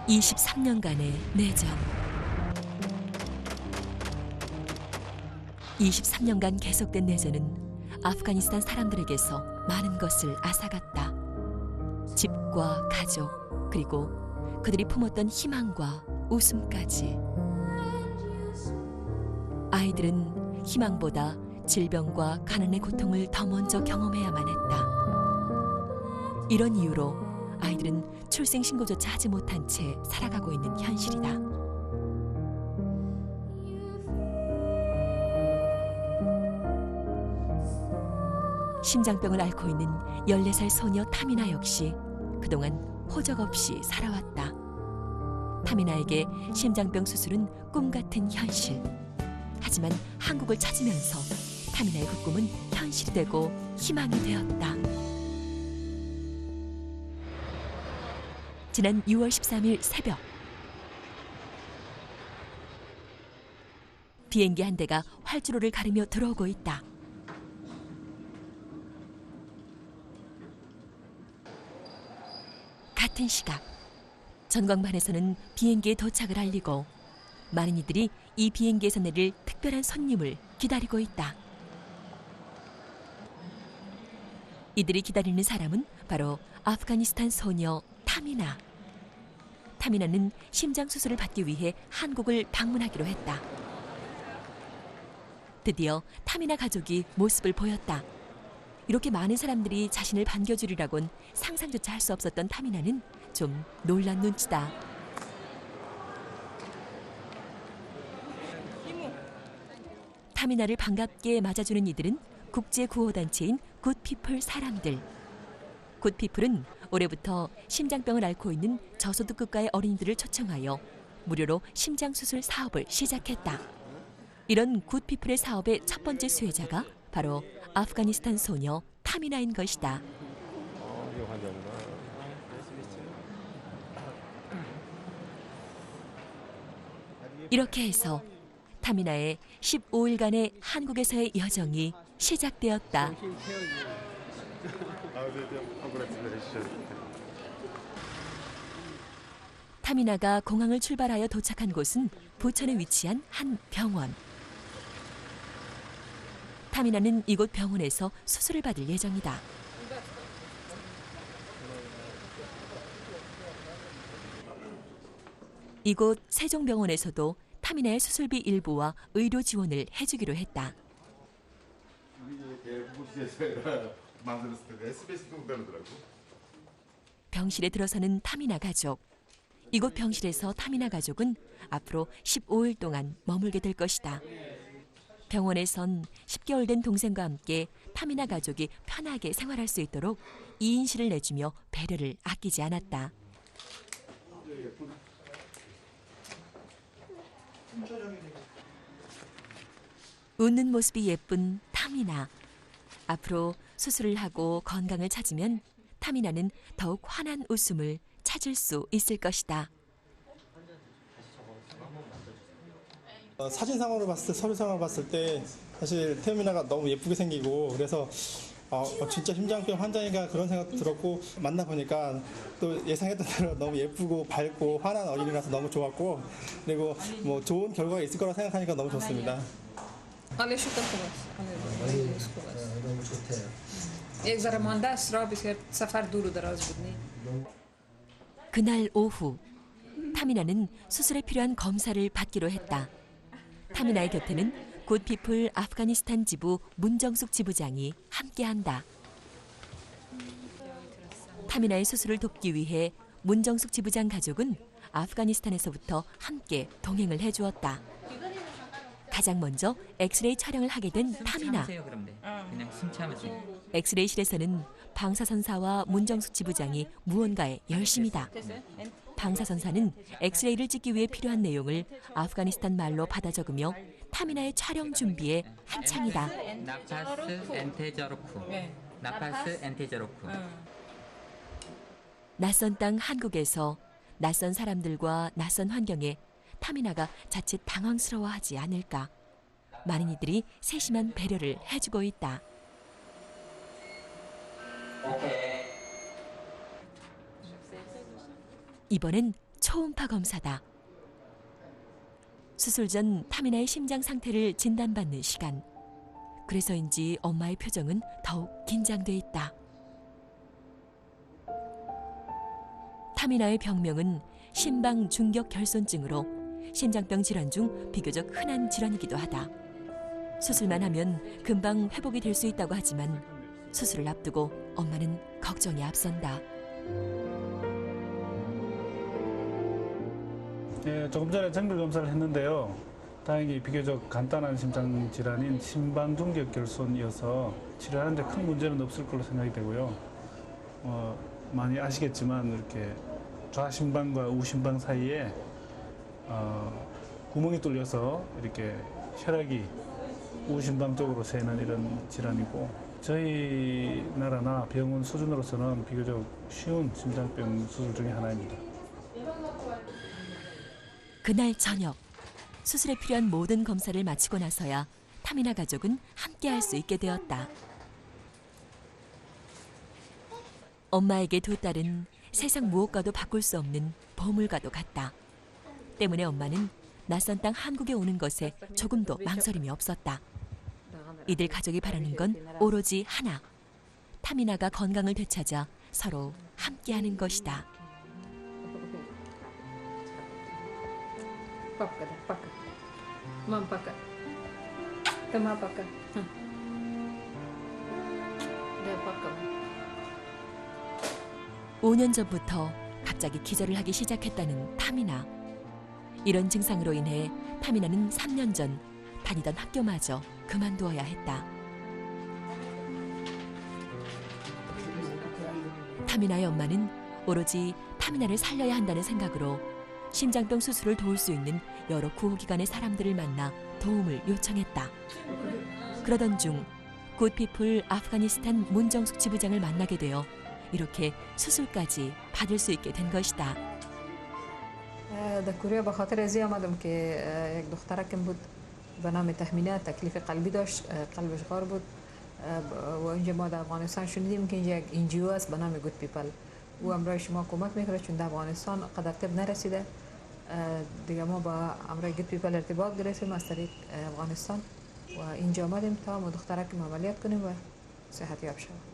23년간의 내전. 23년간 계속된 내전은 아프가니스탄 사람들에게서 많은 것을 앗아갔다. 집과 가족, 그리고 그들이 품었던 희망과 웃음까지. 아이들은 희망보다 질병과 가난의 고통을 더 먼저 경험해야만 했다. 이런 이유로 아이들은 출생신고조차 하지 못한 채 살아가고 있는 현실이다. 심장병을 앓고 있는 14살 소녀 타미나 역시 그동안 호적 없이 살아왔다. 타미나에게 심장병 수술은 꿈같은 현실. 하지만 한국을 찾으면서 타미나의 그 꿈은 현실이 되고 희망이 되었다. 지난 6월 13일 새벽, 비행기 한 대가 활주로를 가르며 들어오고 있다. 같은 시각, 전광판에서는 비행기의 도착을 알리고 많은 이들이 이 비행기에서 내릴 특별한 손님을 기다리고 있다. 이들이 기다리는 사람은 바로 아프가니스탄 소녀 타미나. 타미나는 심장 수술을 받기 위해 한국을 방문하기로 했다. 드디어 타미나 가족이 모습을 보였다. 이렇게 많은 사람들이 자신을 반겨주리라곤 상상조차 할 수 없었던 타미나는 좀 놀란 눈치다. 타미나를 반갑게 맞아주는 이들은 국제구호단체인 굿피플 사람들. 굿피플은 올해부터 심장병을 앓고 있는 저소득 국가의 어린이들을 초청하여 무료로 심장수술 사업을 시작했다. 이런 굿피플의 사업의 첫 번째 수혜자가 바로 아프가니스탄 소녀 타미나인 것이다. 이렇게 해서 타미나의 15일간의 한국에서의 여정이 시작되었다. 타미나가 공항을 출발하여 도착한 곳은 부천에 위치한 한 병원. 타미나는 이곳 병원에서 수술을 받을 예정이다. 이곳 세종병원에서도 타미나의 수술비 일부와 의료 지원을 해주기로 했다. 병실에 들어서는 타미나 가족. 이곳 병실에서 타미나 가족은 앞으로 15일 동안 머물게 될 것이다. 병원에선 10개월 된 동생과 함께 타미나 가족이 편하게 생활할 수 있도록 2인실을 내주며 배려를 아끼지 않았다. 웃는 모습이 예쁜 타미나. 앞으로 수술을 하고 건강을 찾으면 타미나는 더욱 환한 웃음을 찾을 수 있을 것이다. 사진상으로 봤을 때, 서류상으로 봤을 때 사실 태미나가 너무 예쁘게 생기고 그래서 진짜 심장병 환자인가 그런 생각도 들었고 만나보니까 또 예상했던 대로 너무 예쁘고 밝고 환한 어린이라서 너무 좋았고 그리고 뭐 좋은 결과가 있을 거라 생각하니까 너무 좋습니다. 그날 오후, 타미나는 수술에 필요한 검사를 받기로 했다. 타미나의 곁에는 굿피플 아프가니스탄 지부 문정숙 지부장이 함께한다. 타미나의 수술을 돕기 위해 문정숙 지부장 가족은 아프가니스탄에서부터 함께 동행을 해주었다. 가장 먼저 엑스레이 촬영을 하게 된 타미나. 엑스레이실에서는 방사선사와 문정숙 지부장이 무언가에 열심이다. 방사선사는 엑스레이를 찍기 위해 필요한 내용을 아프가니스탄 말로 받아 적으며 타미나의 촬영 준비에 한창이다. 나파스 엔테저로쿠. 낯선 땅 한국에서 낯선 사람들과 낯선 환경에 타미나가 자칫 당황스러워하지 않을까. 많은 이들이 세심한 배려를 해주고 있다. 이번엔 초음파 검사다. 수술 전 타미나의 심장 상태를 진단받는 시간. 그래서인지 엄마의 표정은 더욱 긴장돼 있다. 타미나의 병명은 심방 중격 결손증으로 심장병 질환 중 비교적 흔한 질환이기도 하다. 수술만 하면 금방 회복이 될 수 있다고 하지만 수술을 앞두고 엄마는 걱정이 앞선다. 네, 조금 전에 정밀 검사를 했는데요. 다행히 비교적 간단한 심장 질환인 심방 중격 결손이어서 치료하는데 큰 문제는 없을 걸로 생각이 되고요. 많이 아시겠지만 이렇게 좌심방과 우심방 사이에 구멍이 뚫려서 이렇게 혈액이 우심방 쪽으로 새는 이런 질환이고, 저희 나라나 병원 수준으로서는 비교적 쉬운 심장병 수술 중에 하나입니다. 그날 저녁 수술에 필요한 모든 검사를 마치고 나서야 타미나 가족은 함께 할 수 있게 되었다. 엄마에게 두 딸은 세상 무엇과도 바꿀 수 없는 보물과도 같다. 때문에 엄마는 낯선 땅 한국에 오는 것에 조금도 망설임이 없었다. 이들 가족이 바라는 건 오로지 하나. 타미나가 건강을 되찾아 서로 함께하는 것이다. Papa, papa. Mam, papa. Toma, papa. 네, papa. 5년 전부터 갑자기 기절을 하기 시작했다는 타미나. 이런 증상으로 인해 타미나는 3년 전 다니던 학교마저 그만두어야 했다. 타미나의 엄마는 오로지 타미나를 살려야 한다는 생각으로 심장병 수술을 도울 수 있는 여러 구호기관의 사람들을 만나 도움을 요청했다. 그러던 중 굿피플 아프가니스탄 문정숙 지부장을 만나게 되어 이렇게 수술까지 받을 수 있게 된 것이다. دکتریا به خاطر ازی آمدم که یک دختره کم بود به نام تهمینه تکلیف قلبی داشت، قلبش غار بود و اینجا ما در افغانستان شنیدیم که اینجا یک انجیو است به نام گود پیپل. او امرای شما کمک میکنه چون در افغانستان قدر طب نرسیده. دیگه ما با امرای گود پیپل ارتباط گرفتیم از طریق افغانستان و اینجا آمدیم تا ما دختره کم عملیات کنیم و صحت یاب شود.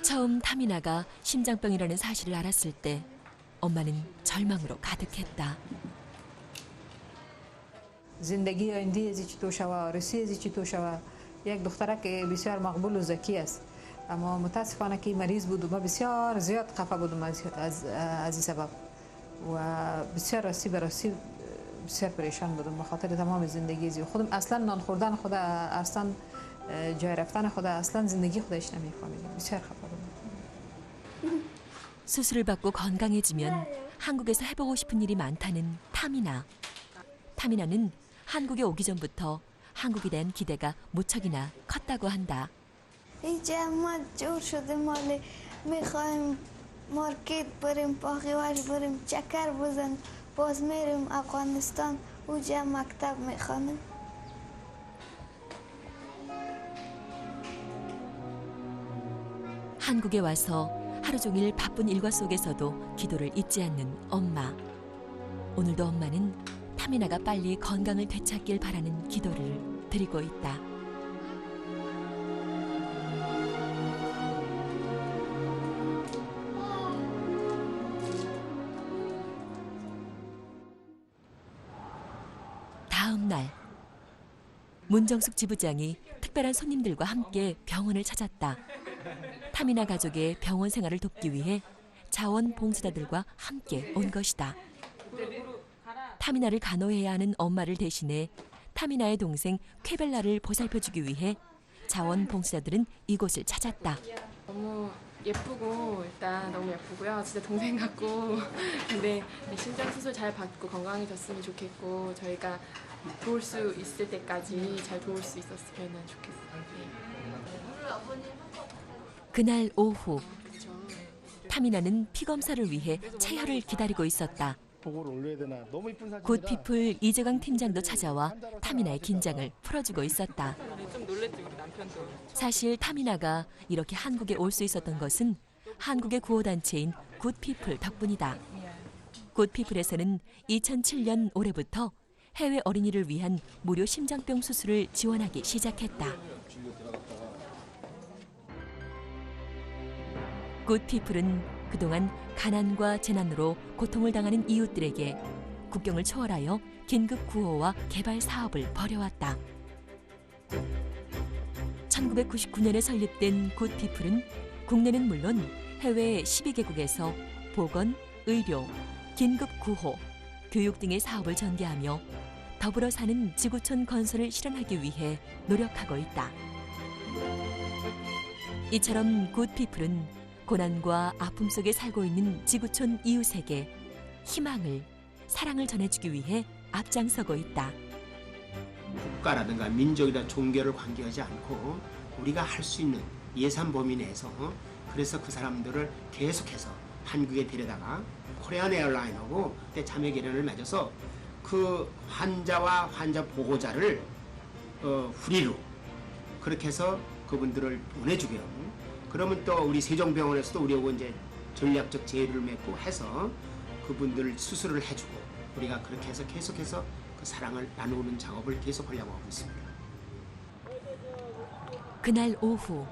처음 타미나가 심장병이라는 사실을 알았을 때 엄마는 절망으로 가득했다. زندگی آینده ازی چطور شود، رسی ازی چطور شود. یک دختره که بسیار مقبول و ذکی است، اما متاسفانه که مریض بود و ما بسیار زیاد خفه بودم از این سبب و بسیار راستی به راستی بسیار پریشان بودم به خاطر تمام زندگی ازی. خودم اصلا نان خوردن خود، اصلا جای رفتن خود، اصلا زندگی خودش نمیفهمیدم. بسیار خفه بودم. 수술을 받고 건강해지면 한국에서 해보고 싶은 일이 많다는 타미나. 타미나는 한국에 오기 전부터 한국에 대한 기대가 무척이나 컸다고 한다. اینجا ما جور شده مال میخوایم مارکت بریم پاقیوش بریم چکر بزن باز میریم افغانستان اونجا مکتب میخوانیم. 한국에 와서 하루 종일 바쁜 일과 속에서도 기도를 잊지 않는 엄마. 오늘도 엄마는 타미나가 빨리 건강을 되찾길 바라는 기도를 드리고 있다. 다음 날 문정숙 지부장이 특별한 손님들과 함께 병원을 찾았다. 타미나 가족의 병원 생활을 돕기 위해 자원봉사자들과 함께 온 것이다. 타미나를 간호해야 하는 엄마를 대신해 타미나의 동생 쾌벨라를 보살펴주기 위해 자원봉사자들은 이곳을 찾았다. 너무 예쁘고 일단 너무 예쁘고요. 진짜 동생 같고 근데 심장 수술 잘 받고 건강해졌으면 좋겠고 저희가 도울 수 있을 때까지 잘 도울 수 있었으면 좋겠어요. 네. 그날 오후 타미나는 피검사를 위해 체혈을 기다리고 있었다. 보고를 올려야 되나 너무 이쁜 사진이라. 굿피플 이재강 팀장도 찾아와 타미나의 긴장을 풀어주고 있었다. 좀 놀랬지 우리 남편도. 사실 타미나가 이렇게 한국에 올 수 있었던 것은 한국의 구호단체인 굿피플 덕분이다. 굿피플에서는 2007년 올해부터 해외 어린이를 위한 무료 심장병 수술을 지원하기 시작했다. 굿피플은 그동안 가난과 재난으로 고통을 당하는 이웃들에게 국경을 초월하여 긴급 구호와 개발 사업을 벌여왔다. 1999년에 설립된 굿피플은 국내는 물론 해외 12개국에서 보건, 의료, 긴급 구호, 교육 등의 사업을 전개하며 더불어 사는 지구촌 건설을 실현하기 위해 노력하고 있다. 이처럼 굿피플은 고난과 아픔 속에 살고 있는 지구촌 이웃에게 희망을, 사랑을 전해주기 위해 앞장서고 있다. 국가라든가 민족이나 종교를 관계하지 않고 우리가 할 수 있는 예산 범위 내에서 그래서 그 사람들을 계속해서 한국에 데려다가 코리안 에어라인하고 그때 자매 결연을 맺어서 그 환자와 환자 보호자를 후리로 그렇게 해서 그분들을 보내주게요. 그러면 또 우리 세종병원에서도 우리하고 이제 전략적 제휴를 맺고 해서 그분들 수술을 해주고 우리가 그렇게 해서 계속해서 그 사랑을 나누는 작업을 계속하려고 하고 있습니다. 그날 오후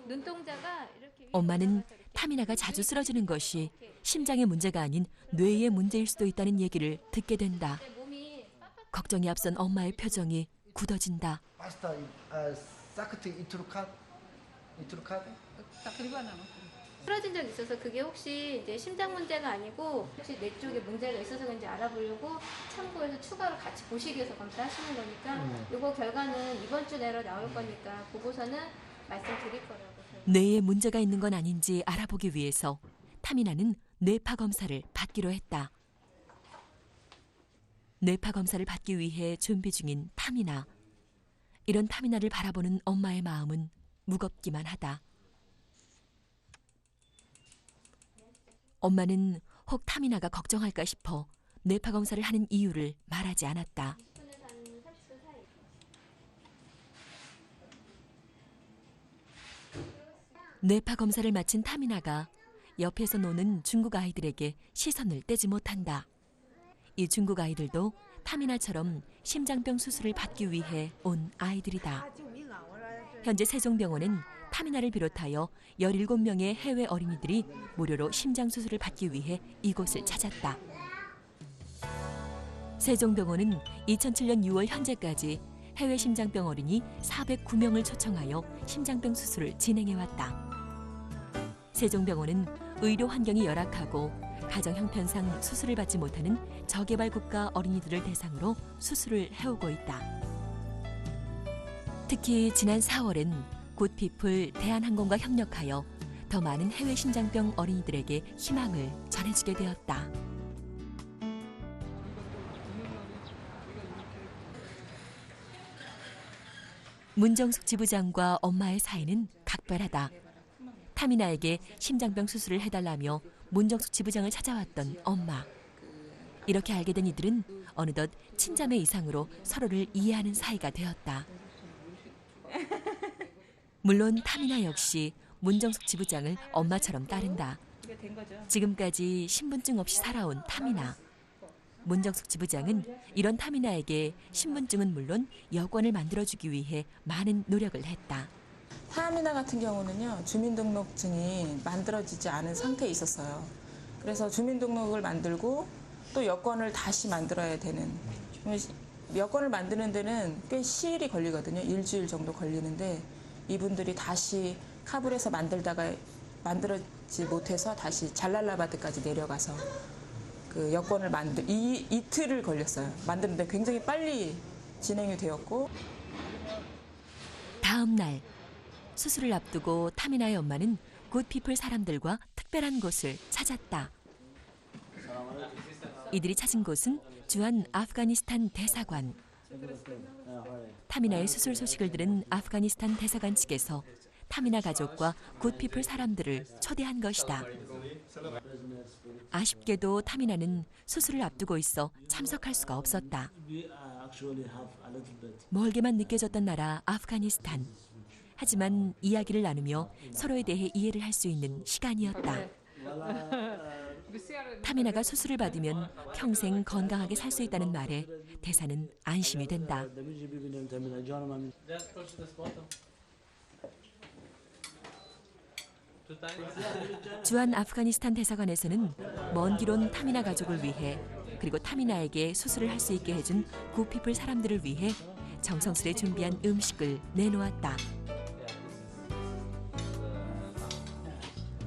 눈동자가 이렇게 엄마는 타미나가 자주 쓰러지는 것이 심장의 문제가 아닌 뇌의 문제일 수도 있다는 얘기를 듣게 된다. 몸이 걱정이 앞선 엄마의 표정이 굳어진다. 쓰러진 적 있어서 그게 혹시 이제 심장 문제가 아니고 혹시 뇌 쪽에 문제가 있어서 그런지 알아보려고 참고해서 추가로 같이 보시기 위해서 검사하시는 거니까 요거 결과는 이번 주 내로 나올 거니까 보고서는 말씀드릴 거라고. 뇌에 문제가 있는 건 아닌지 알아보기 위해서 타미나는 뇌파 검사를 받기로 했다. 뇌파 검사를 받기 위해 준비 중인 타미나. 이런 타미나를 바라보는 엄마의 마음은 무겁기만 하다. 엄마는 혹 타미나가 걱정할까 싶어 뇌파 검사를 하는 이유를 말하지 않았다. 뇌파 검사를 마친 타미나가 옆에서 노는 중국 아이들에게 시선을 떼지 못한다. 이 중국 아이들도 타미나처럼 심장병 수술을 받기 위해 온 아이들이다. 현재 세종병원은 타미나를 비롯하여 17명의 해외 어린이들이 무료로 심장 수술을 받기 위해 이곳을 찾았다. 세종병원은 2007년 6월 현재까지 해외 심장병 어린이 409명을 초청하여 심장병 수술을 진행해왔다. 세종병원은 의료 환경이 열악하고 가정 형편상 수술을 받지 못하는 저개발 국가 어린이들을 대상으로 수술을 해오고 있다. 특히 지난 4월엔 굿피플 대한항공과 협력하여 더 많은 해외 심장병 어린이들에게 희망을 전해주게 되었다. 문정숙 지부장과 엄마의 사이는 각별하다. 타미나에게 심장병 수술을 해달라며 문정숙 지부장을 찾아왔던 엄마. 이렇게 알게 된 이들은 어느덧 친자매 이상으로 서로를 이해하는 사이가 되었다. 물론 타미나 역시 문정숙 지부장을 엄마처럼 따른다. 지금까지 신분증 없이 살아온 타미나. 문정숙 지부장은 이런 타미나에게 신분증은 물론 여권을 만들어주기 위해 많은 노력을 했다. 타미나 같은 경우는요, 주민등록증이 만들어지지 않은 상태에 있었어요. 그래서 주민등록을 만들고 또 여권을 다시 만들어야 되는, 여권을 만드는 데는 꽤 시일이 걸리거든요. 일주일 정도 걸리는데 이분들이 다시 카불에서 만들다가 만들어지 못해서 다시 잘랄라바드까지 내려가서 그 여권을 이틀을 걸렸어요. 만드는데 굉장히 빨리 진행이 되었고. 다음 날 수술을 앞두고 타미나의 엄마는 굿피플 사람들과 특별한 곳을 찾았다. 이들이 찾은 곳은 주한 아프가니스탄 대사관. 타미나의 수술 소식을 들은 아프가니스탄 대사관 측에서 타미나 가족과 굿피플 사람들을 초대한 것이다. 아쉽게도 타미나는 수술을 앞두고 있어 참석할 수가 없었다. 멀게만 느껴졌던 나라 아프가니스탄. 하지만 이야기를 나누며 서로에 대해 이해를 할 수 있는 시간이었다. 타미나가 수술을 받으면 평생 건강하게 살 수 있다는 말에 대사는 안심이 된다. 주한 아프가니스탄 대사관에서는 먼 길 온 타미나 가족을 위해 그리고 타미나에게 수술을 할 수 있게 해준 굿피플 사람들을 위해 정성스레 준비한 음식을 내놓았다.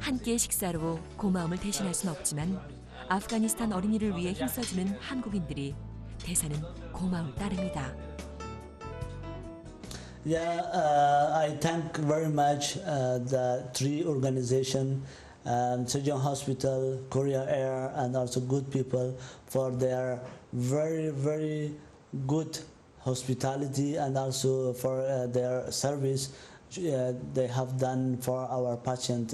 한 끼의 식사로 고마움을 대신할 순 없지만 아프가니스탄 어린이를 위해 힘써주는 한국인들이 대사는 고마울 따름이다. Yeah, I thank very much the three organizations, Sejong Hospital, Korea Air, and also Good People for their very, very good hospitality and also for their service they have done for our patient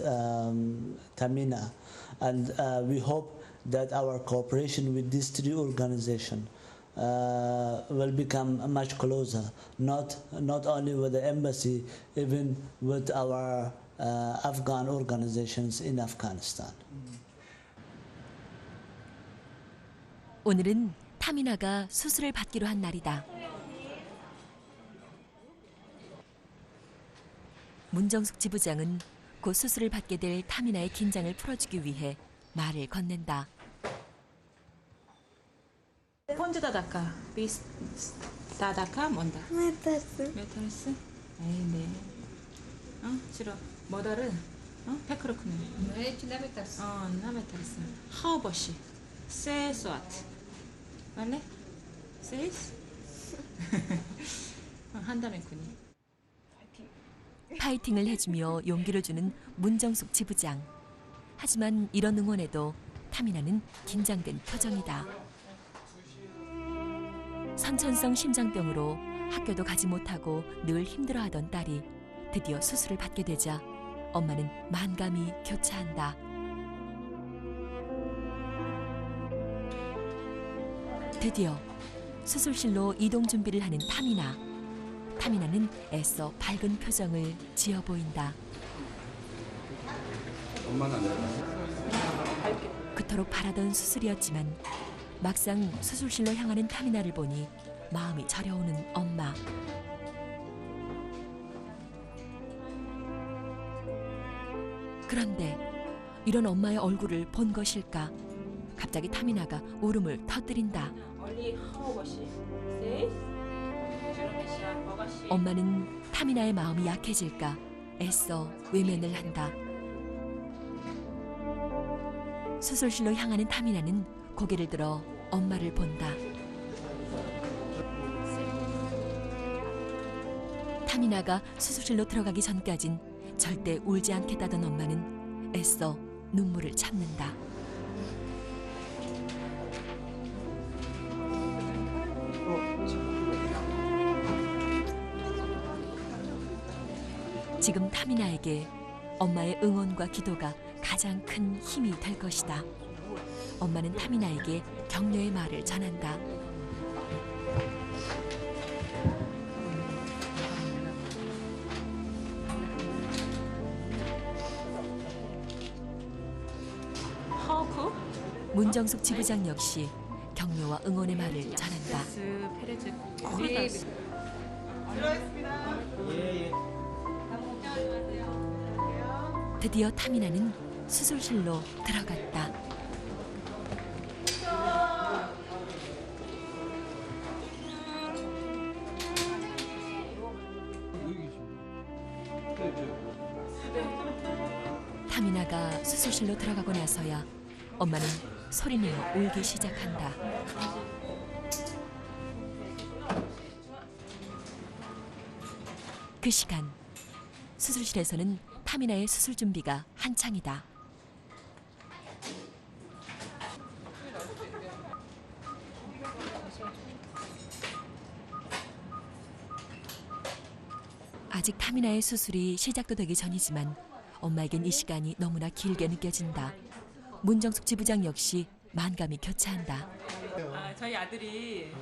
Tamina. And we hope that our cooperation with these three organizations will become much closer, not only with the embassy, even with our Afghan organizations in Afghanistan. 오늘은 타미나가 수술을 받기로 한 날이다. 문정숙 지부장은 곧 수술을 받게 될 타미나의 긴장을 풀어주기 위해 말을 건넨다. 폰지다 닦아. 비스 다 닦아 뭔다. 메타스. 메타르스? 에이 네. 싫어. 뭐다를? 페크로크네. 나메타스. 나메타르스. 하우버시. 세스와트. 말래? 세이스? 한다멘쿠니. 파이팅을 해주며 용기를 주는 문정숙 지부장. 하지만 이런 응원에도 타미나는 긴장된 표정이다. 선천성 심장병으로 학교도 가지 못하고 늘 힘들어하던 딸이 드디어 수술을 받게 되자 엄마는 만감이 교차한다. 드디어 수술실로 이동 준비를 하는 타미나. 타미나는 애써 밝은 표정을 지어 보인다. 그토록 바라던 수술이었지만 막상 수술실로 향하는 타미나를 보니 마음이 저려오는 엄마. 그런데 이런 엄마의 얼굴을 본 것일까? 갑자기 타미나가 울음을 터뜨린다. 엄마는 타미나의 마음이 약해질까 애써 외면을 한다. 수술실로 향하는 타미나는 고개를 들어 엄마를 본다. 타미나가 수술실로 들어가기 전까진 절대 울지 않겠다던 엄마는 애써 눈물을 참는다. 지금 타미나에게 엄마의 응원과 기도가 가장 큰 힘이 될 것이다. 엄마는 타미나에게 격려의 말을 전한다. 문정숙 지부장 역시 격려와 응원의 말을 전한다. 드디어 타미나는 수술실로 들어갔다. 타미나가 수술실로 들어가고 나서야 엄마는 소리내어 울기 시작한다. 그 시간 수술실에서는 타미나의 수술 준비가 한창이다. 아직 타미나의 수술이 시작도 되기 전이지만 엄마에겐 이 시간이 너무나 길게 느껴진다. 문정숙 지부장 역시 만감이 교차한다. 저희 아들이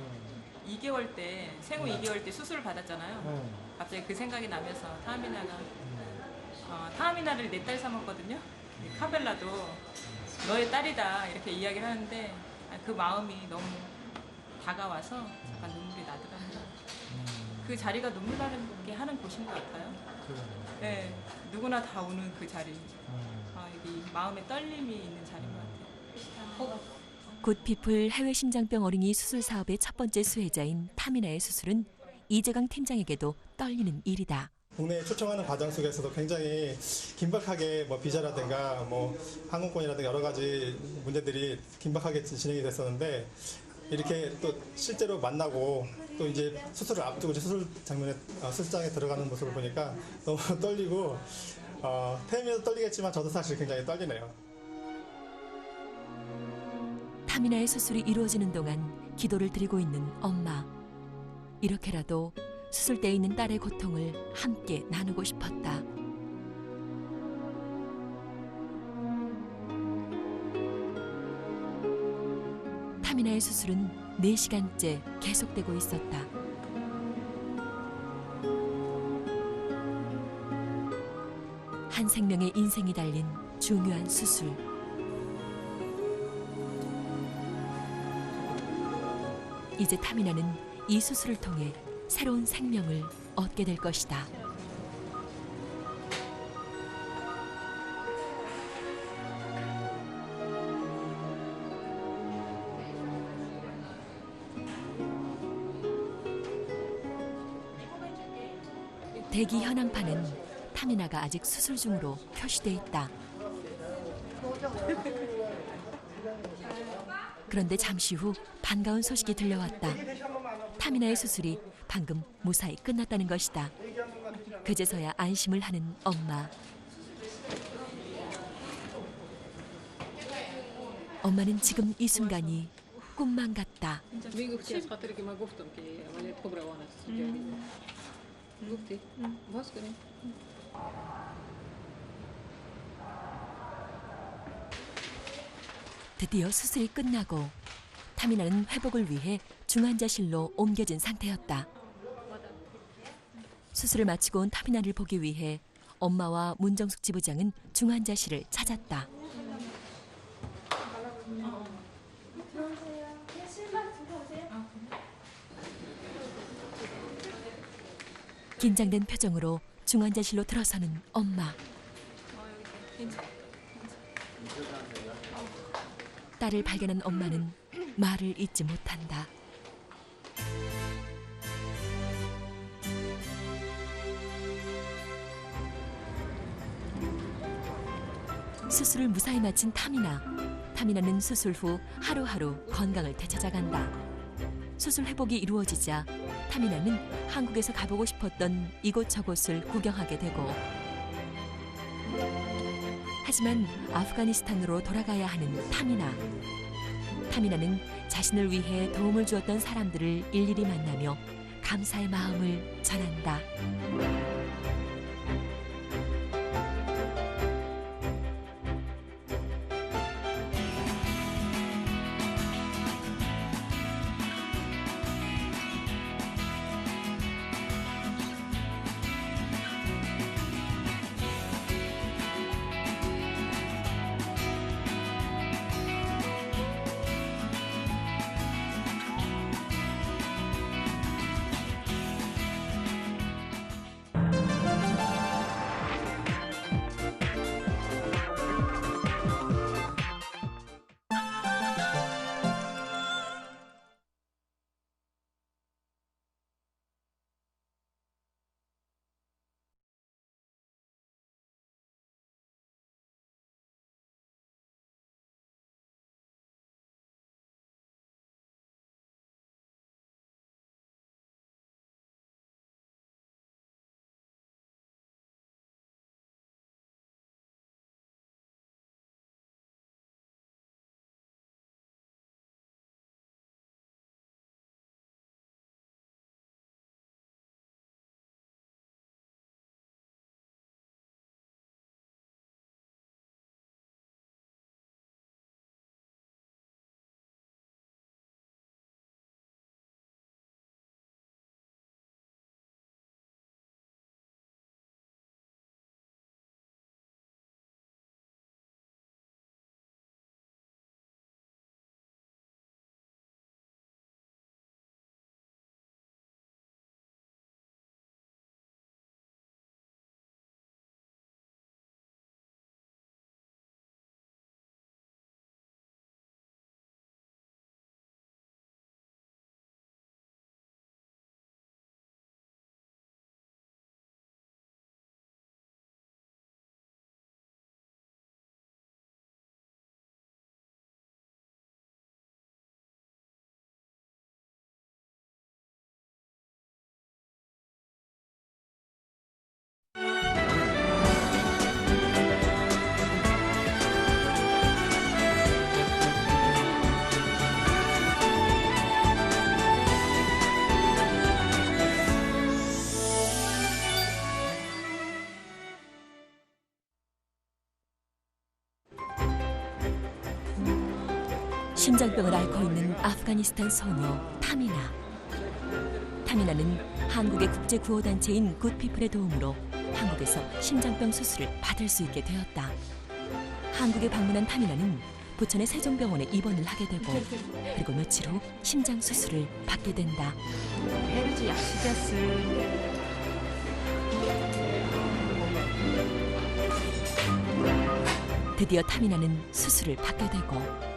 2개월 때 생후 2개월 때 수술을 받았잖아요. 갑자기 그 생각이 나면서 타미나가 타미나를 내 딸 삼았거든요. 카벨라도 너의 딸이다 이렇게 이야기를 하는데 그 마음이 너무 다가와서 약간 눈물이 나더라고요. 그 자리가 눈물 나게 하는 곳인 것 같아요. 네, 누구나 다 우는 그 자리. 여기 마음에 떨림이 있는 자리인 것 같아요. 굿피플 해외 심장병 어린이 수술 사업의 첫 번째 수혜자인 타미나의 수술은 이재강 팀장에게도 떨리는 일이다. 국내에 초청하는 과정 속에서도 굉장히 긴박하게 뭐 비자라든가 뭐 항공권이라든가 여러 가지 문제들이 긴박하게 진행이 됐었는데 이렇게 또 실제로 만나고 또 이제 수술을 앞두고 수술 장면에 수술장에 들어가는 모습을 보니까 너무 떨리고 태미도 떨리겠지만 저도 사실 굉장히 떨리네요. 타미나의 수술이 이루어지는 동안 기도를 드리고 있는 엄마. 이렇게라도 수술대에 있는 딸의 고통을 함께 나누고 싶었다. 타미나의 수술은 4시간째 계속되고 있었다. 한 생명의 인생이 달린 중요한 수술. 이제 타미나는 이 수술을 통해 새로운 생명을 얻게 될 것이다. 대기 현황판은 타미나가 아직 수술 중으로 표시돼 있다. 그런데 잠시 후 반가운 소식이 들려왔다. 타미나의 수술이 방금 무사히 끝났다는 것이다. 그제서야 안심을 하는 엄마. 엄마는 지금 이 순간이 꿈만 같다. 드디어 수술이 끝나고 타미나는 회복을 위해 중환자실로 옮겨진 상태였다. 수술을 마치고 온 타미나를 보기 위해 엄마와 문정숙 지부장은 중환자실을 찾았다. 긴장된 표정으로 중환자실로 들어서는 엄마. 딸을 발견한 엄마는 말을 잇지 못한다. 수술을 무사히 마친 타미나. 타미나는 수술 후 하루하루 건강을 되찾아간다. 수술 회복이 이루어지자 타미나는 한국에서 가보고 싶었던 이곳저곳을 구경하게 되고, 하지만 아프가니스탄으로 돌아가야 하는 타미나. 타미나는 자신을 위해 도움을 주었던 사람들을 일일이 만나며 감사의 마음을 전한다. 심장병을 앓고 있는 아프가니스탄 소녀 타미나. 타미나는 한국의 국제 구호단체인 굿피플의 도움으로 한국에서 심장병 수술을 받을 수 있게 되었다. 한국에 방문한 타미나는 부천의 세종병원에 입원을 하게 되고 그리고 며칠 후 심장 수술을 받게 된다. 드디어 타미나는 수술을 받게 되고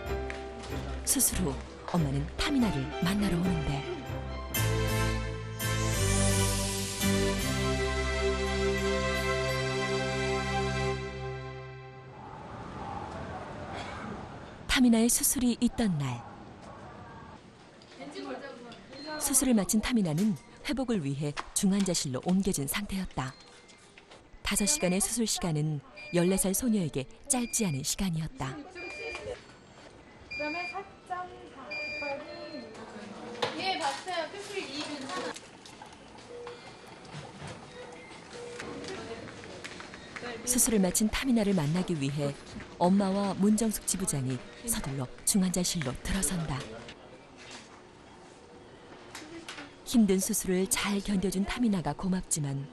수술 후 엄마는 타미나를 만나러 오는데 타미나의 수술이 있던 날 수술을 마친 타미나는 회복을 위해 중환자실로 옮겨진 상태였다. 5시간의 수술 시간은 14살 소녀에게 짧지 않은 시간이었다. 예, 봤어요. 피플 2분. 수술을 마친 타미나를 만나기 위해 엄마와 문정숙 지부장이 서둘러 중환자실로 들어선다. 힘든 수술을 잘 견뎌준 타미나가 고맙지만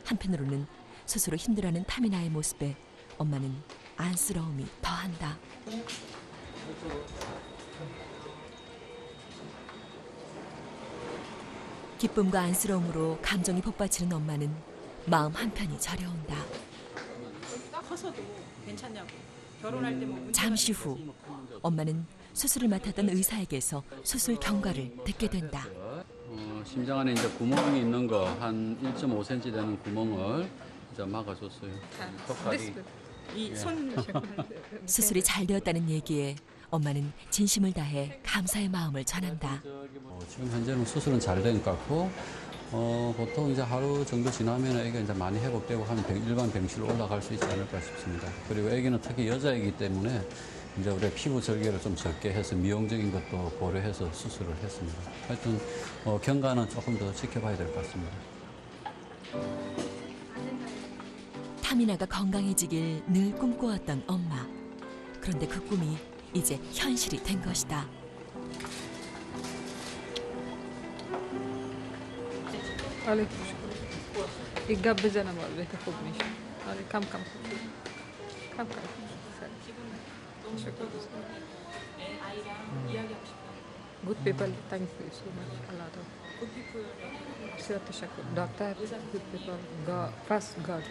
한편으로는 스스로 힘들어하는 타미나의 모습에 엄마는 안쓰러움이 더한다. 기쁨과 안쓰러움으로 감정이 복받치는 엄마는 마음 한편이 저려온다. 커서도 괜찮냐고. 결혼할 때 뭐 잠시 후 엄마는 수술을 맡았던 의사에게서 수술 경과를 듣게 된다. 심장 안에 이제 구멍이 있는 거 한 1.5cm 되는 구멍을 이제 막아줬어요. 턱까지. 수술이 잘 되었다는 얘기에 엄마는 진심을 다해 감사의 마음을 전한다. 지금 현재는 수술은 잘 된 것 같고 보통 이제 하루 정도 지나면 애기가 이제 많이 회복되고 하면 일반 병실로 올라갈 수 있지 않을까 싶습니다. 그리고 애기는 특히 여자이기 때문에 이제 우리 피부 절개를 좀 적게 해서 미용적인 것도 고려해서 수술을 했습니다. 하여튼 경과는 조금 더 지켜봐야 될 것 같습니다. 타미나가 건강해지길 늘 꿈꿔왔던 엄마. 그런데 그 꿈이 이제 현실이 된 것이다. Good people, thank you so much. Allah. Good people. Doctor, good people. God, first God.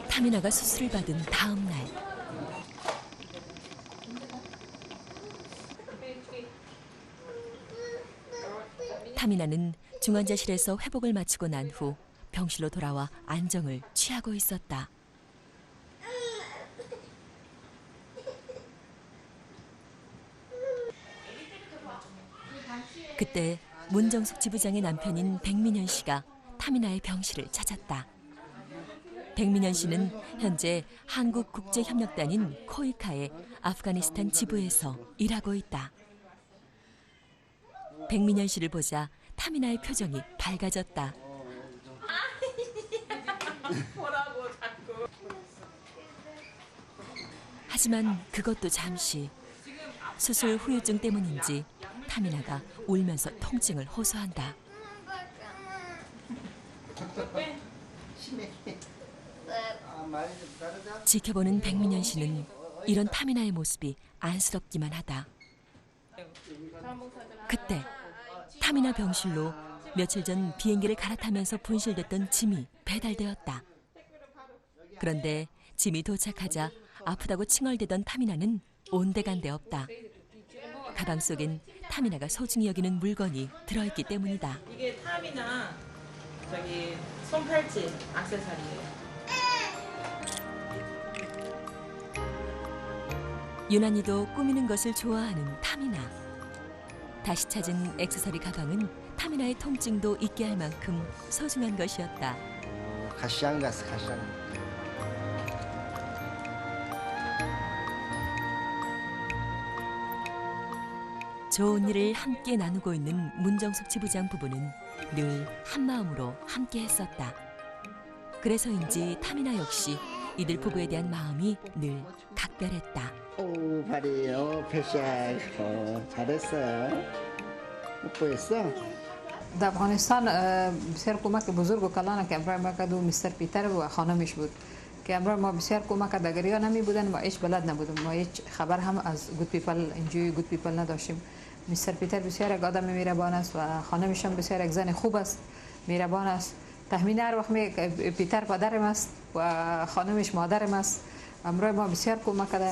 타미나가 수술을 받은 다음 날. 타미나는 중환자실에서 회복을 마치고 난 후 병실로 돌아와 안정을 취하고 있었다. 그때 문정숙 지부장의 남편인 백민현 씨가 타미나의 병실을 찾았다. 백민현 씨는 현재 한국국제협력단인 코이카의 아프가니스탄 지부에서 일하고 있다. 백민현 씨를 보자 타미나의 표정이 밝아졌다. 하지만 그것도 잠시. 수술 후유증 때문인지 타미나가 울면서 통증을 호소한다. 지켜보는 백민현 씨는 이런 타미나의 모습이 안쓰럽기만 하다. 그때 타미나 병실로 며칠 전 비행기를 갈아타면서 분실됐던 짐이 배달되었다. 그런데 짐이 도착하자 아프다고 칭얼대던 타미나는 온데간데 없다. 가방 속엔 타미나가 소중히 여기는 물건이 들어있기 때문이다. 이게 타미나 저기 손팔찌 액세서리예요. 유난히도 꾸미는 것을 좋아하는 타미나. 다시 찾은 액세서리 가방은 타미나의 통증도 잊게 할 만큼 소중한 것이었다. 가시안가스 가시안. 좋은 일을 함께 나누고 있는 문정숙 지부장 부부는 늘 한마음으로 함께 했었다. 그래서인지 타미나 역시 이들 부부에 대한 마음이 늘 각별했다. 오 발이 패션 잘했어요. 뽀뽀했어? در افغانستان بسیار کمک بزرگ و کلان که امرای ما کدو مستر پیتر و خانمش بود که امرای ما بسیار کمک دگریا نمی بودن و هیچ بلد نبودم ما هیچ خبر هم از گود پیپل انجوی گود پیپل نداشتیم. مستر پیتر بسیار یک آدم مهربان است و خانمش هم بسیار یک زن خوب است، مهربان است. تخمین هر وقت پیتر پدرم است و خانمش مادرم است. امرای ما بسیار کمک کرده.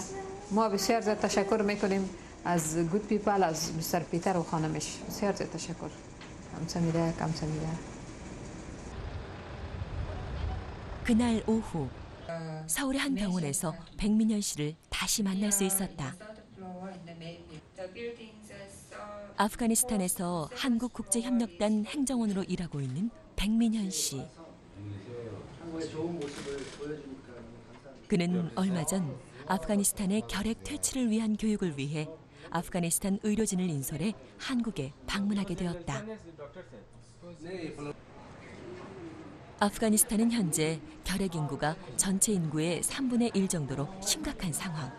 ما بسیار زیاد تشکر میکنیم از گود پیپل، از مستر پیتر و خانمش. بسیار زیاد تشکر. 감사합니다. 감사합니다. 그날 오후 서울의 한 병원에서 백민현 씨를 다시 만날 수 있었다. 아프가니스탄에서 한국국제협력단 행정원으로 일하고 있는 백민현 씨. 그는 얼마 전 아프가니스탄의 결핵 퇴치를 위한 교육을 위해 아프가니스탄 의료진을 인솔해 한국에 방문하게 되었다. 아프가니스탄은 현재 결핵 인구가 전체 인구의 3분의 1 정도로 심각한 상황.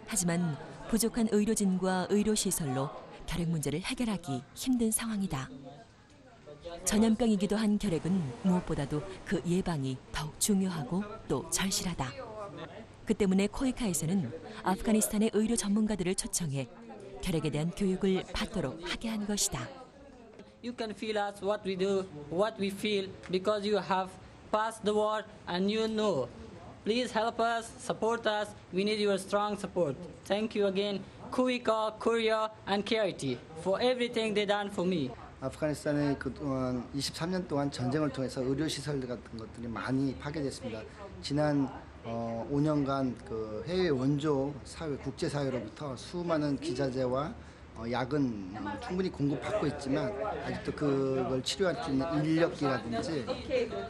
하지만 부족한 의료진과 의료시설로 결핵 문제를 해결하기 힘든 상황이다. 전염병이기도 한 결핵은 무엇보다도 그 예방이 더욱 중요하고 또 절실하다. 그 때문에 코이카에서는 아프가니스탄의 의료 전문가들을 초청해 결핵에 대한 교육을 받도록 하게 한 것이다. You can feel us what we do, what we feel because you have passed the war and you know. Please help us, support us. We need your strong support. Thank you again, Kuika, Korea, and KIT for everything they done for me. 아프가니스탄에 그동안 23년 동안 전쟁을 통해서 의료시설 같은 것들이 많이 파괴됐습니다. 지난 5년간 그 해외 원조 사회, 국제사회로부터 수많은 기자재와 약은 충분히 공급받고 있지만 아직도 그걸 치료할 수 있는 인력이라든지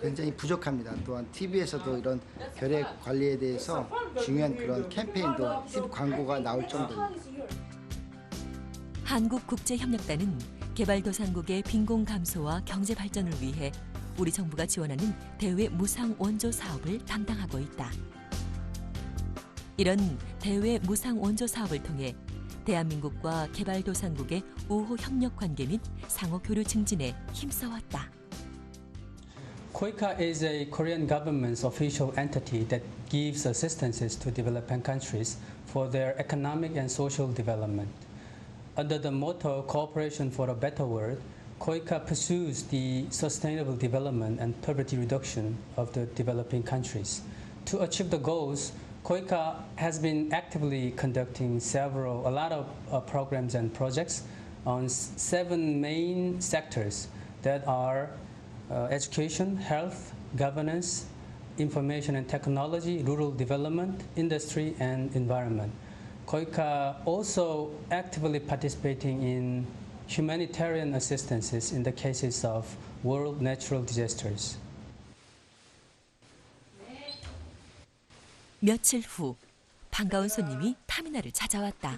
굉장히 부족합니다. 또한 TV에서도 이런 결핵 관리에 대해서 중요한 그런 캠페인도 TV 광고가 나올 정도입니다. 한국국제협력단은 개발도상국의 빈곤 감소와 경제 발전을 위해 우리 정부가 지원하는 대외 무상 원조 사업을 담당하고 있다. 이런 대외 무상 원조 사업을 통해 대한민국과 개발도상국의 우호 협력 관계 및 상호 교류 증진에 힘써왔다. KOICA is a Korean government's official entity that gives assistances to developing countries for their economic and social development. Under the motto Cooperation for a Better World, KOICA pursues the sustainable development and poverty reduction of the developing countries. To achieve the goals, KOICA has been actively conducting a lot of programs and projects on 7 main sectors that are education, health, governance, information and technology, rural development, industry, and environment. KOICA also actively participating in humanitarian assistances in the cases of world natural disasters. 며칠 후 반가운 손님이 타미나를 찾아왔다.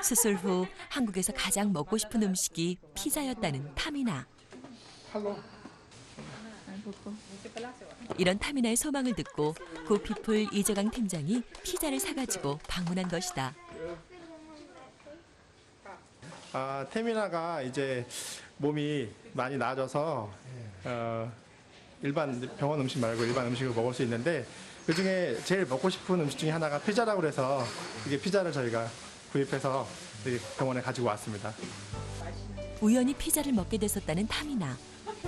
수술 후 한국에서 가장 먹고 싶은 음식이 피자였다는 타미나. 이런 타미나의 소망을 듣고 굿피플 이재강 팀장이 피자를 사가지고 방문한 것이다. 태미나가 이제 몸이 많이 나아져서 일반 병원 음식 말고 일반 음식을 먹을 수 있는데 그중에 제일 먹고 싶은 음식 중에 하나가 피자라고 그래서 이게 피자를 저희가 구입해서 병원에 가지고 왔습니다. 우연히 피자를 먹게 됐었다는 타미나.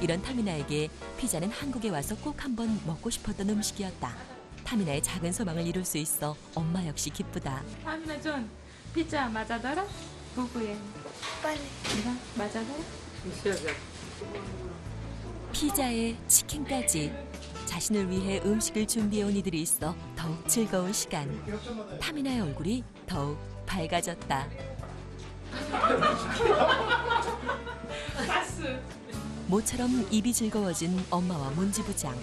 이런 타미나에게 피자는 한국에 와서 꼭 한번 먹고 싶었던 음식이었다. 타미나의 작은 소망을 이룰 수 있어 엄마 역시 기쁘다. 타미나 전 피자 맞아더라? 부부에. 빨리. 맞아더라? 피자에 치킨까지 자신을 위해 음식을 준비해온 이들이 있어 더욱 즐거운 시간. 타미나의 얼굴이 더욱 밝아졌다. 모처럼 입이 즐거워진 엄마와 문지부장.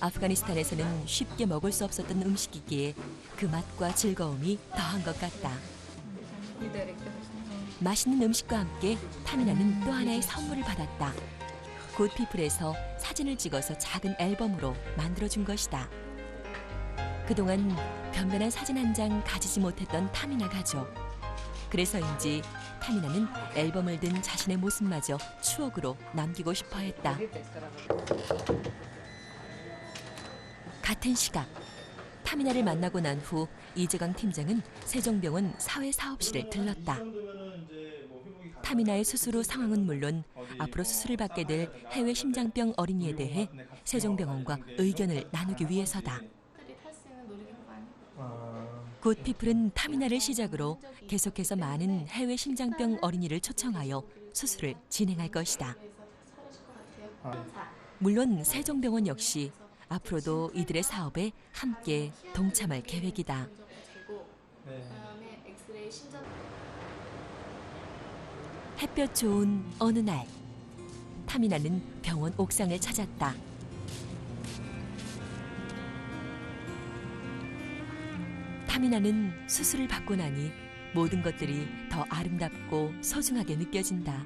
아프가니스탄에서는 쉽게 먹을 수 없었던 음식이기에 그 맛과 즐거움이 더한 것 같다. 맛있는 음식과 함께 타미나는 또 하나의 선물을 받았다. 굿피플에서 사진을 찍어서 작은 앨범으로 만들어준 것이다. 그동안 변변한 사진 한 장 가지지 못했던 타미나 가족. 그래서인지 타미나는 앨범을 든 자신의 모습마저 추억으로 남기고 싶어 했다. 같은 시각 타미나를 만나고 난 후 이재강 팀장은 세종병원 사회사업실을 들렀다. 타미나의 수술 후 상황은 물론 앞으로 수술을 받게 될 해외 심장병 어린이에 대해 세종병원과 의견을 나누기 위해서다. 굿피플은 타미나를 시작으로 계속해서 많은 해외 심장병 어린이를 초청하여 수술을 진행할 것이다. 물론 세종병원 역시 앞으로도 이들의 사업에 함께 동참할 계획이다. 햇볕 좋은 어느 날, 타미나는 병원 옥상을 찾았다. 타미나는 수술을 받고 나니 모든 것들이 더 아름답고 소중하게 느껴진다.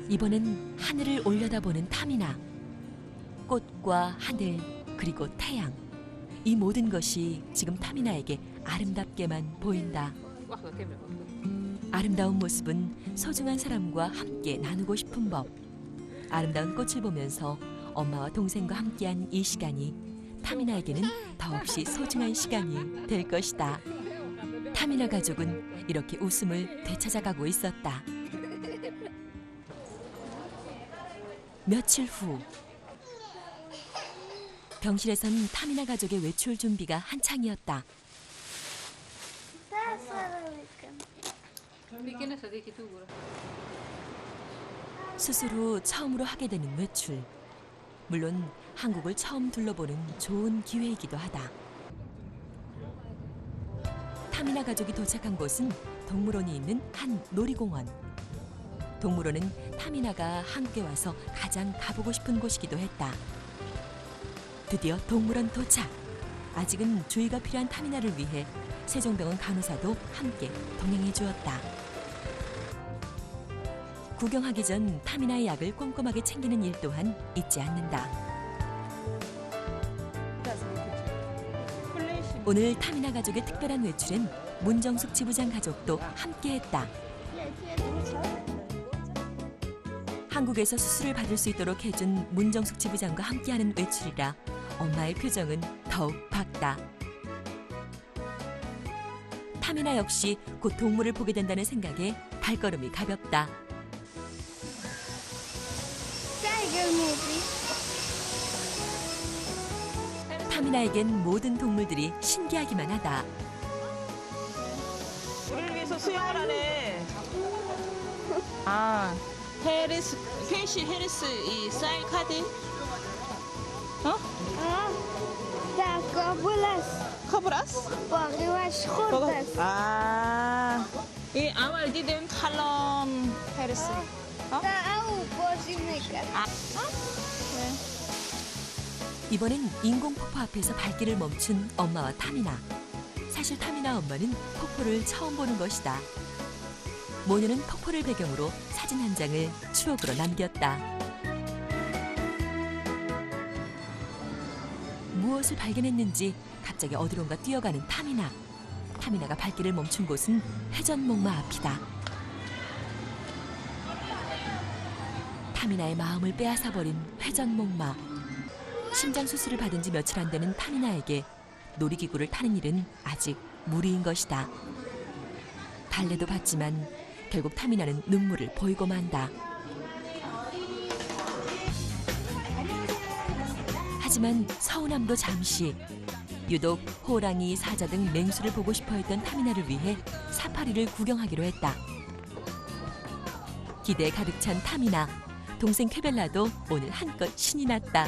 이번엔 하늘을 올려다보는 타미나. 꽃과 하늘 그리고 태양. 이 모든 것이 지금 타미나에게 아름답게만 보인다. 아름다운 모습은 소중한 사람과 함께 나누고 싶은 법. 아름다운 꽃을 보면서 엄마와 동생과 함께한 이 시간이 타미나에게는 더없이 소중한 시간이 될 것이다. 타미나 가족은 이렇게 웃음을 되찾아가고 있었다. 며칠 후 병실에선 타미나 가족의 외출 준비가 한창이었다. 수술 후 처음으로 하게 되는 외출. 물론 한국을 처음 둘러보는 좋은 기회이기도 하다. 타미나 가족이 도착한 곳은 동물원이 있는 한 놀이공원. 동물원은 타미나가 한국에 와서 가장 가보고 싶은 곳이기도 했다. 드디어 동물원 도착. 아직은 주의가 필요한 타미나를 위해 세종병원 간호사도 함께 동행해 주었다. 구경하기 전 타미나의 약을 꼼꼼하게 챙기는 일 또한 잊지 않는다. 오늘 타미나 가족의 특별한 외출엔 문정숙 지부장 가족도 함께했다. 한국에서 수술을 받을 수 있도록 해준 문정숙 지부장과 함께하는 외출이라 엄마의 표정은 더욱 밝다. 타미나 역시 곧 동물을 보게 된다는 생각에 발걸음이 가볍다. 타미나에겐 모든 동물들이 신기하기만 하다. 우리를 위해서 수영을 하네. 아, 헤리스, 펜시 헤리스 이 사인 카드. 어? 다 커블라스. 커블라스? 버기와 슈르다스. 아, 이 아말 디뎀 칼럼 헤리스. 어? 아우 보시니까. 이번엔 인공 폭포 앞에서 발길을 멈춘 엄마와 타미나. 사실 타미나 엄마는 폭포를 처음 보는 것이다. 모녀는 폭포를 배경으로 사진 한 장을 추억으로 남겼다. 무엇을 발견했는지 갑자기 어디론가 뛰어가는 타미나. 타미나가 발길을 멈춘 곳은 회전목마 앞이다. 타미나의 마음을 빼앗아버린 회전목마. 심장 수술을 받은 지 며칠 안 되는 타미나에게 놀이기구를 타는 일은 아직 무리인 것이다. 달래도 받지만 결국 타미나는 눈물을 보이고 만다. 하지만 서운함도 잠시. 유독 호랑이, 사자 등 맹수를 보고 싶어 했던 타미나를 위해 사파리를 구경하기로 했다. 기대에 가득 찬 타미나. 동생 쾌벨라도 오늘 한껏 신이 났다.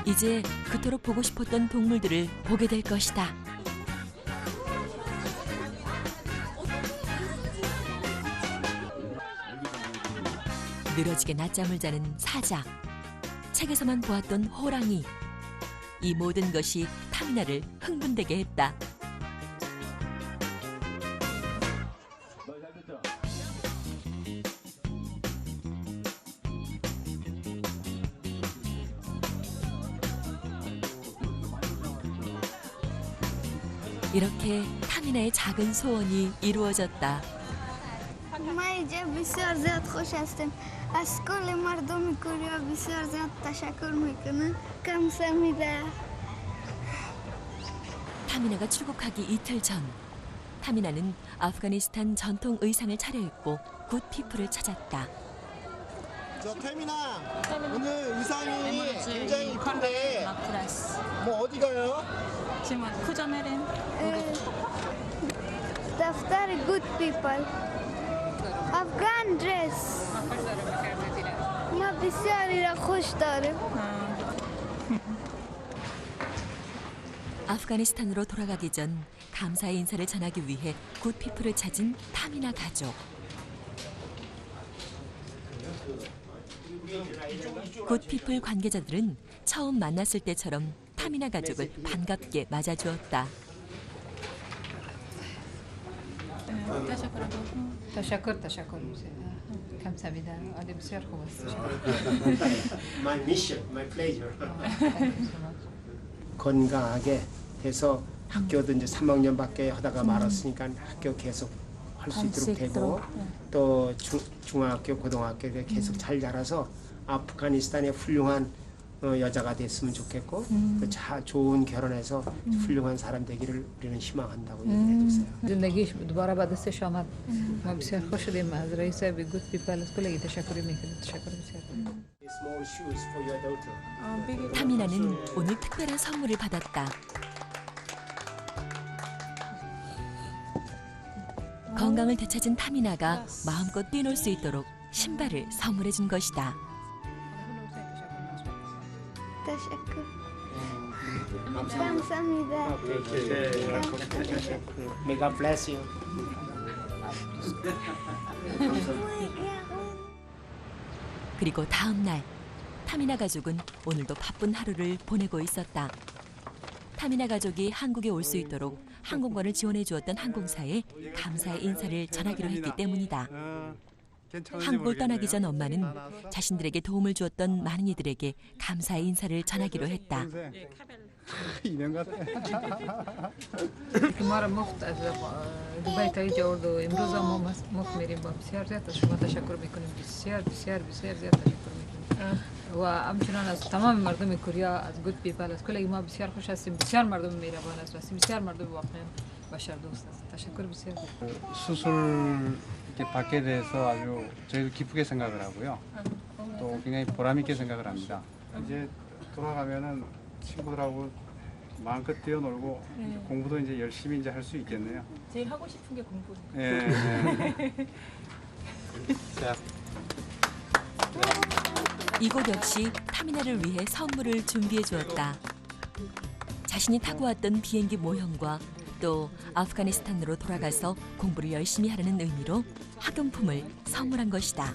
이제 그토록 보고 싶었던 동물들을 보게 될 것이다. 늘어지게 낮잠을 자는 사자, 책에서만 보았던 호랑이, 이 모든 것이 타미나를 흥분되게 했다. 이렇게 타미나의 작은 소원이 이루어졌다. ما اینجا بسیار زیاد خوش هستیم از کل مردم کوریا بسیار زیاد تشکر میکنم 감사합니다. 타미나가 출국하기 이틀 전, 타미나는 아프가니스탄 전통 의상을 차려입고 굿피플을 찾았다. 저 태민아, 오늘 의상이 굉장히 이쁜데 뭐 어디 가요? 지금 쿠자메렌 دفتر good people افغان درس ما بسیاری را خوش داریم. 아프가니스탄으로 돌아가기 전 감사의 인사를 전하기 위해 굿피플을 찾은 타미나 가족. 굿피플 관계자들은 처음 만났을 때처럼 타미나 가족을 반갑게 맞아주었다. تشکر 감사합니다. 아주 بسیار خوب است. My mission, my pleasure. 건강하게 해서 학교도 이제 3학년밖에 하다가 말았으니까 학교 계속 할 수 있도록 되고 또 중학교, 고등학교 계속 잘 자라서 아프가니스탄의 훌륭한 여자가 됐으면 좋겠고 또 좋은 결혼해서 훌륭한 사람 되기를 우리는 희망한다고 얘기해줬어요. زندگیش دوباره به دستش آمد. ما بسیار خوش شدیم از رئیس گود پیپل از کلی تشکر میکنیم. تشکر بسیار. Small shoes for your daughter. 타미나는 오늘 특별한 선물을 받았다. 건강을 되찾은 타미나가 마음껏 뛰놀 수 있도록 신발을 선물해 준 것이다. تشکر 감사합니다. May God bless you. 그리고 다음 날 타미나 가족은 오늘도 바쁜 하루를 보내고 있었다. 타미나 가족이 한국에 올 수 있도록 항공권을 지원해 주었던 항공사에 감사의 인사를 전하기로 했기 때문이다. 한국을 떠나기 전 엄마는 자신들에게 도움을 주었던 많은 이들에게 감사의 인사를 전하기로 했다. ما را مفت از دبی تا اینجا آورد و امروز هم ما مفت میریم. با بسیار زیاد از شما تشکر میکنیم. بسیار بسیار بسیار زیاد تشکر میکنیم و همچنان از تمام مردم کوریا از گود پیپل از کلی ما بسیار خوش هستیم. بسیار مردم مهربان است و بسیار مردم واقعا بشر دوست است. تشکر بسیار. 수술 이렇게 받게 돼서 아주 저희도 기쁘게 생각을 하고요. 또 굉장히 보람 있게 생각을 합니다. 이제 돌아가면은 친구들하고 마음껏 뛰어놀고 공부도 이제 열심히 이제 할 수 있겠네요. 제일 하고 싶은 게 공부. 자. 이곳 역시 타미나를 위해 선물을 준비해 주었다. 자신이 타고 왔던 비행기 모형과 또 아프가니스탄으로 돌아가서 공부를 열심히 하려는 의미로 학용품을 선물한 것이다.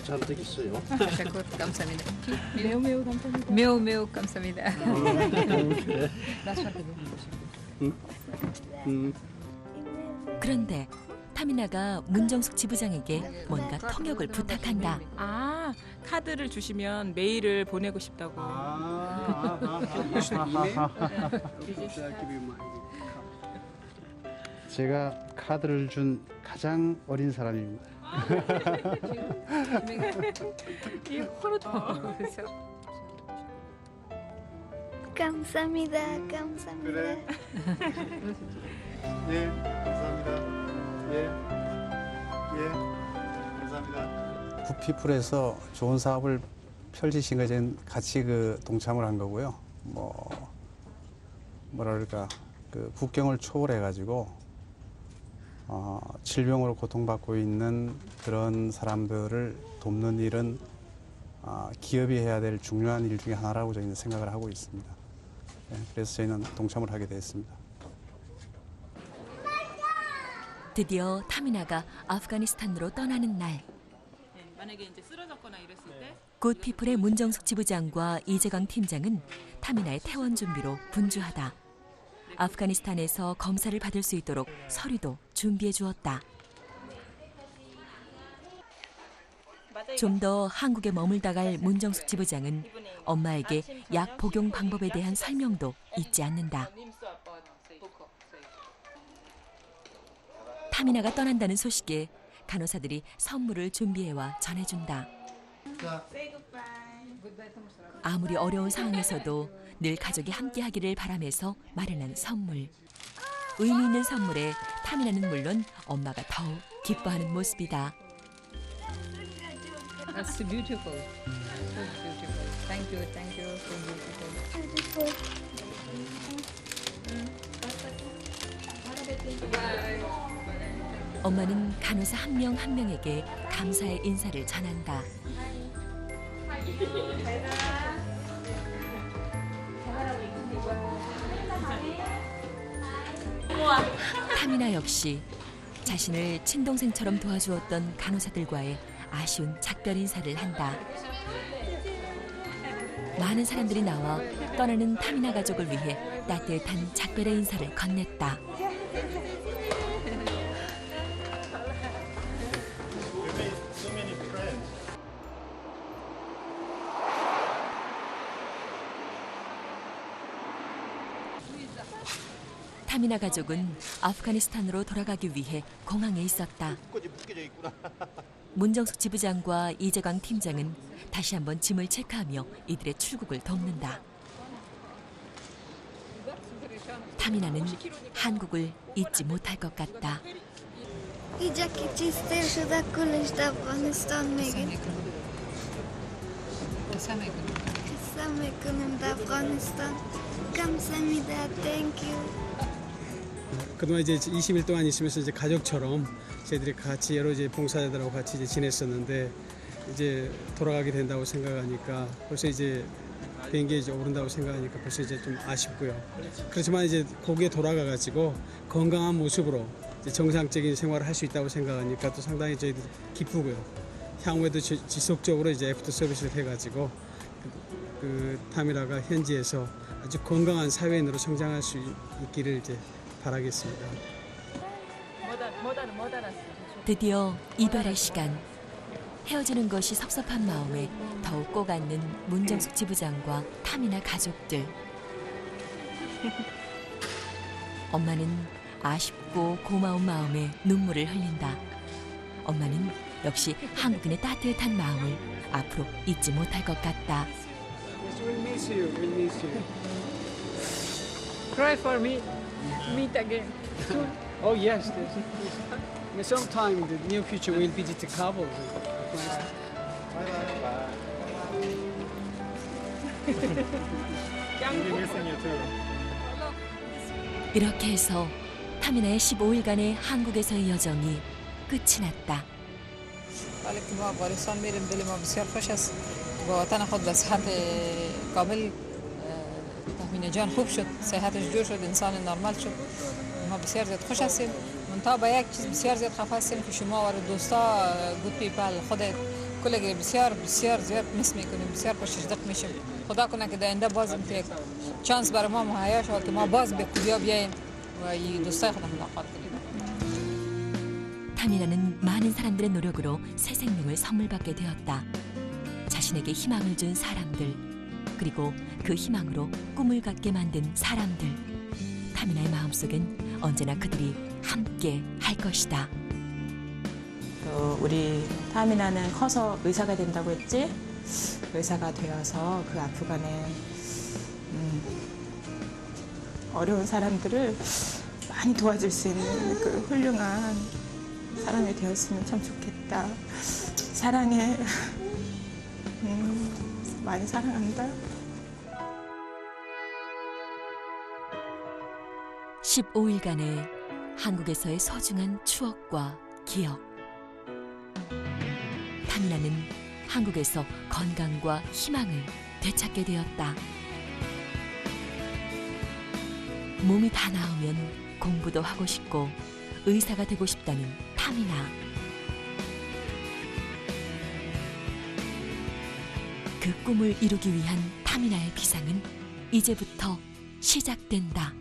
잔뜩 있어요. تشکر 감사합니다. 매우 매우 감사합니다. 매우 매우 감사합니다. 그런데 타미나가 문정숙 지부장에게 뭔가 통역을 부탁한다. 아, 카드를 주시면 메일을 보내고 싶다고. 제가 카드를 준 가장 어린 사람입니다. 이 호르토. 감사합니다. 감사합니다. 예, 감사합니다. 예, 감사합니다. 굿피플에서 좋은 사업을 펼치신 것에 저는 같이 동참을 한 거고요. 뭐랄까 국경을 초월해 가지고 질병으로 고통받고 있는 그런 사람들을 돕는 일은 기업이 해야 될 중요한 일 중에 하나라고 저희는 생각을 하고 있습니다. 그래서 저희는 동참을 하게 됐습니다. 드디어 타미나가 아프가니스탄으로 떠나는 날. 만약에 이제 쓰러졌거나 이랬을 때 굿피플의 문정숙 지부장과 이재광 팀장은 타미나의 퇴원 준비로 분주하다. 아프가니스탄에서 검사를 받을 수 있도록 서류도 준비해 주었다. 좀 더 한국에 머물다 갈 문정숙 지부장은 엄마에게 약 복용 방법에 대한 설명도 잊지 않는다. 타미나가 떠난다는 소식에 간호사들이 선물을 준비해와 전해준다. 아무리 어려운 상황에서도 늘 가족이 함께하기를 바라면서 마련한 선물. 의미 있는 선물에 타미나는 물론 엄마가 더욱 기뻐하는 모습이다. That's beautiful. So beautiful. Thank you. So beautiful. 엄마는 간호사 한 명 한 명에게 감사의 인사를 전한다. 타미나 역시 자신을 친동생처럼 도와주었던 간호사들과의 아쉬운 작별 인사를 한다. 많은 사람들이 나와 떠나는 타미나 가족을 위해 따뜻한 작별의 인사를 건넸다. 타미나 가족은 아프가니스탄으로 돌아가기 위해 공항에 있었다. 문정숙 지부장과 이재광 팀장은 다시 한번 짐을 체크하며 이들의 출국을 돕는다. 타미나는 한국을 잊지 못할 것 같다. اینجا که چیزتر شده کلش در افغانستان میگیم قصه میکنیم در افغانستان 감사합니다. Thank you. 그동안 이제 20일 동안 있으면서 이제 가족처럼 저희들이 같이 여러 이제 봉사자들하고 같이 이제 지냈었는데 이제 돌아가게 된다고 생각하니까 벌써 이제 비행기에 이제 오른다고 생각하니까 벌써 이제 좀 아쉽고요. 그렇지만 이제 거기에 돌아가가지고 건강한 모습으로 이제 정상적인 생활을 할 수 있다고 생각하니까 또 상당히 저희들 기쁘고요. 향후에도 지속적으로 이제 애프터 서비스를 해가지고 그 타미나가 현지에서 아주 건강한 사회인으로 성장할 수 있기를 이제 바라겠습니다. 드디어 이별의 시간. 헤어지는 것이 섭섭한 마음에 더욱 꼭 안는 문정숙 지부장과 타미나 가족들. 엄마는 아쉽고 고마운 마음에 눈물을 흘린다. 엄마는 역시 한국인의 따뜻한 마음을 앞으로 잊지 못할 것 같다. We'll miss you. We'll miss you. Cry for me. Meet again. Soon. Oh yes. Sometime in the near future we'll visit Kabul. 이렇게 해서 타미나의 15일간의 한국에서의 여정이 끝이 났다. حالا که ما افغانستان میریم دل ما بسیار خوش است با وطن خود به صحت کامل تهمینه جان خوب شد صحتش جور شد انسان نرمال شد ما بسیار زیاد خوش هستیم منتها به یک چیز بسیار زیاد خفه هستیم که شما و دوستا گود پیپل خودت کلگی بسیار بسیار زیاد مس میکنیم بسیار پشتدق میشیم خدا کنه که در آینده باز یک چانس برای ما مهیا شود که ما باز به کودیا بیاییم و این دوستای خودم ملاقات کنیم. 타미나는 많은 사람들의 노력으로 새 생명을 선물 받게 되었다. 자신에게 희망을 준 사람들, 그리고 그 희망으로 꿈을 갖게 만든 사람들. 타미나의 마음속엔 언제나 그들이 함께 할 것이다. 우리 타미나는 커서 의사가 된다고 했지? 의사가 되어서 그 아프간에 어려운 사람들을 많이 도와줄 수 있는 그 훌륭한 사람이 되었으면 참 좋겠다. 사랑해. 많이 사랑한다. 15일간의 한국에서의 소중한 추억과 기억. 타미나는 한국에서 건강과 희망을 되찾게 되었다. 몸이 다 나으면 공부도 하고 싶고 의사가 되고 싶다는 타미나. 그 꿈을 이루기 위한 타미나의 비상은 이제부터 시작된다.